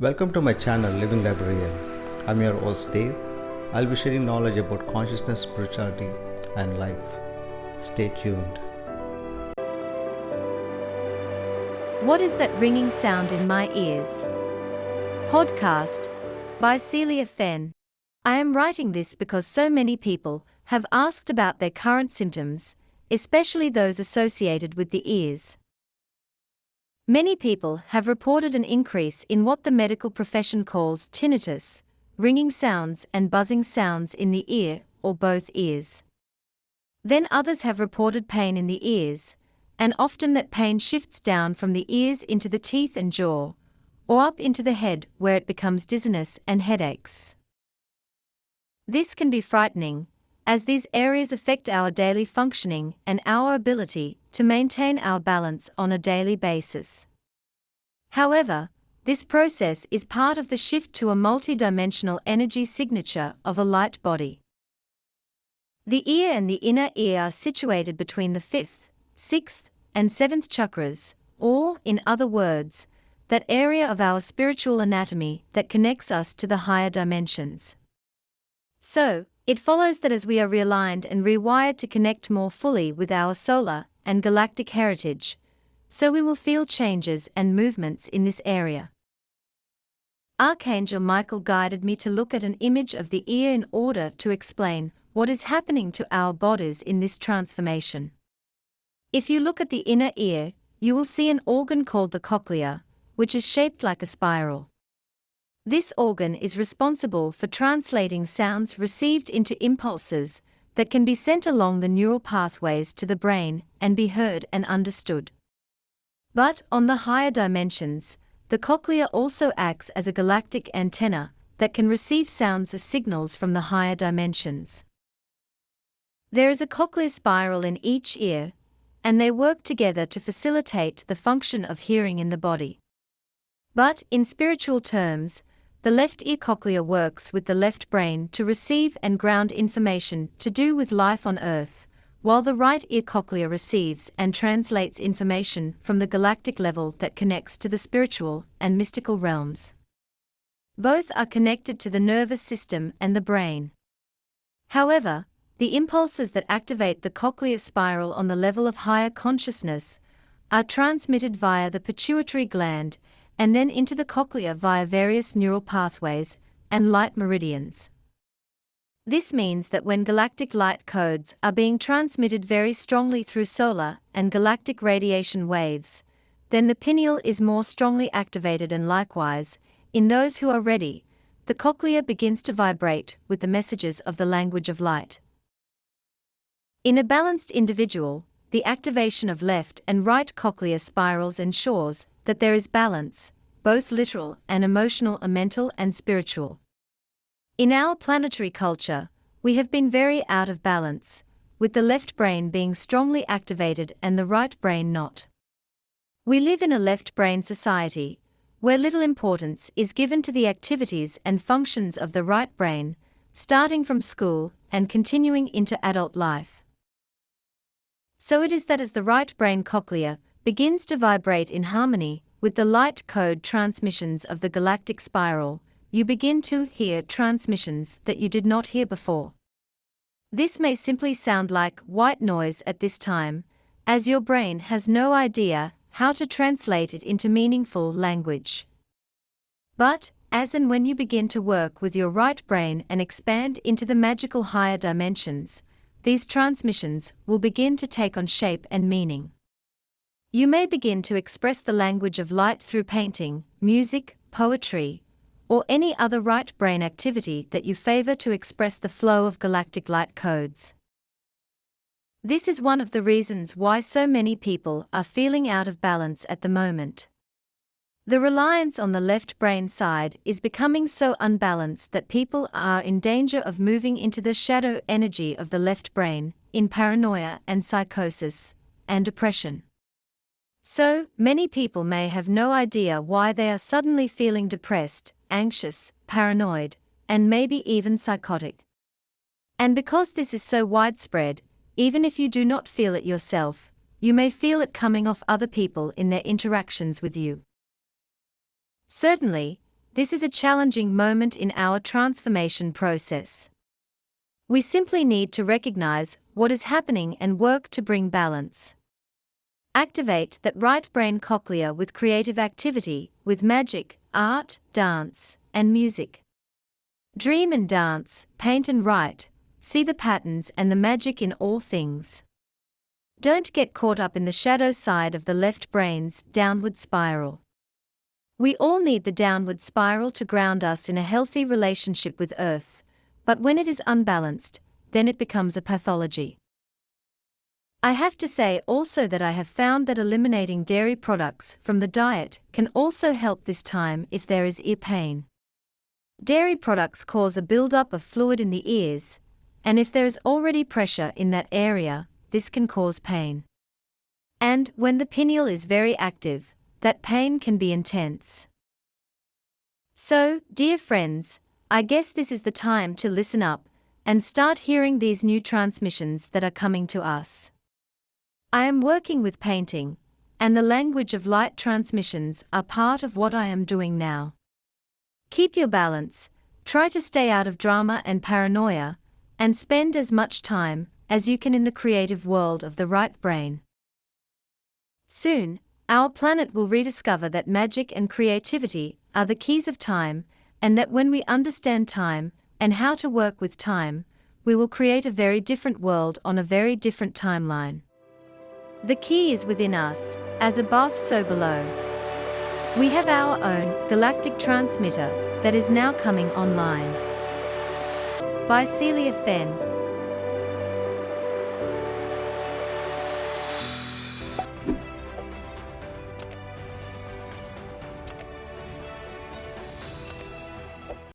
Welcome to my channel Living Librarian. I'm your host Dave. I'll be sharing knowledge about consciousness, spirituality, and life. Stay tuned. What is that ringing sound in my ears? Podcast by Celia Fenn. I am writing this because so many people have asked about their current symptoms, especially those associated with the ears. Many people have reported an increase in what the medical profession calls tinnitus, ringing sounds and buzzing sounds in the ear or both ears. Then others have reported pain in the ears, and often that pain shifts down from the ears into the teeth and jaw, or up into the head where it becomes dizziness and headaches. This can be frightening, as these areas affect our daily functioning and our ability to maintain our balance on a daily basis. However, this process is part of the shift to a multidimensional energy signature of a light body. The ear and the inner ear are situated between the 5th, 6th, and 7th chakras, or, in other words, that area of our spiritual anatomy that connects us to the higher dimensions. So, it follows that as we are realigned and rewired to connect more fully with our solar and galactic heritage, so we will feel changes and movements in this area. Archangel Michael guided me to look at an image of the ear in order to explain what is happening to our bodies in this transformation. If you look at the inner ear, you will see an organ called the cochlea, which is shaped like a spiral. This organ is responsible for translating sounds received into impulses that can be sent along the neural pathways to the brain and be heard and understood. But, on the higher dimensions, the cochlea also acts as a galactic antenna that can receive sounds as signals from the higher dimensions. There is a cochlear spiral in each ear, and they work together to facilitate the function of hearing in the body. But, in spiritual terms, the left ear cochlea works with the left brain to receive and ground information to do with life on Earth, while the right ear cochlea receives and translates information from the galactic level that connects to the spiritual and mystical realms. Both are connected to the nervous system and the brain. However, the impulses that activate the cochlear spiral on the level of higher consciousness are transmitted via the pituitary gland and then into the cochlea via various neural pathways and light meridians. This means that when galactic light codes are being transmitted very strongly through solar and galactic radiation waves, then the pineal is more strongly activated, and likewise, in those who are ready, the cochlea begins to vibrate with the messages of the language of light. In a balanced individual, the activation of left and right cochlear spirals ensures that there is balance, both literal and emotional, mental and spiritual. In our planetary culture, we have been very out of balance, with the left brain being strongly activated and the right brain not. We live in a left brain society, where little importance is given to the activities and functions of the right brain, starting from school and continuing into adult life. So it is that as the right brain cochlea begins to vibrate in harmony with the light code transmissions of the galactic spiral, you begin to hear transmissions that you did not hear before. This may simply sound like white noise at this time, as your brain has no idea how to translate it into meaningful language. But, as and when you begin to work with your right brain and expand into the magical higher dimensions, these transmissions will begin to take on shape and meaning. You may begin to express the language of light through painting, music, poetry, or any other right brain activity that you favor to express the flow of galactic light codes. This is one of the reasons why so many people are feeling out of balance at the moment. The reliance on the left brain side is becoming so unbalanced that people are in danger of moving into the shadow energy of the left brain, in paranoia and psychosis, and depression. So, many people may have no idea why they are suddenly feeling depressed, anxious, paranoid, and maybe even psychotic. And because this is so widespread, even if you do not feel it yourself, you may feel it coming off other people in their interactions with you. Certainly, This is a challenging moment in our transformation process. We simply need to recognize what is happening and work to bring balance. Activate that right brain cochlea with creative activity, with magic, art, dance, and music. Dream and dance, paint and write, see the patterns and the magic in all things. Don't get caught up in the shadow side of the left brain's downward spiral. We all need the downward spiral to ground us in a healthy relationship with Earth, but when it is unbalanced, then it becomes a pathology. I have to say also that I have found that eliminating dairy products from the diet can also help this time if there is ear pain. Dairy products cause a buildup of fluid in the ears, and if there is already pressure in that area, this can cause pain. And when the pineal is very active, that pain can be intense. So, dear friends, I guess this is the time to listen up and start hearing these new transmissions that are coming to us. I am working with painting, and the language of light transmissions are part of what I am doing now. Keep your balance, try to stay out of drama and paranoia, and spend as much time as you can in the creative world of the right brain. Soon, our planet will rediscover that magic and creativity are the keys of time, and that when we understand time and how to work with time, we will create a very different world on a very different timeline. The key is within us, as above so below. We have our own galactic transmitter that is now coming online. By Celia Fenn.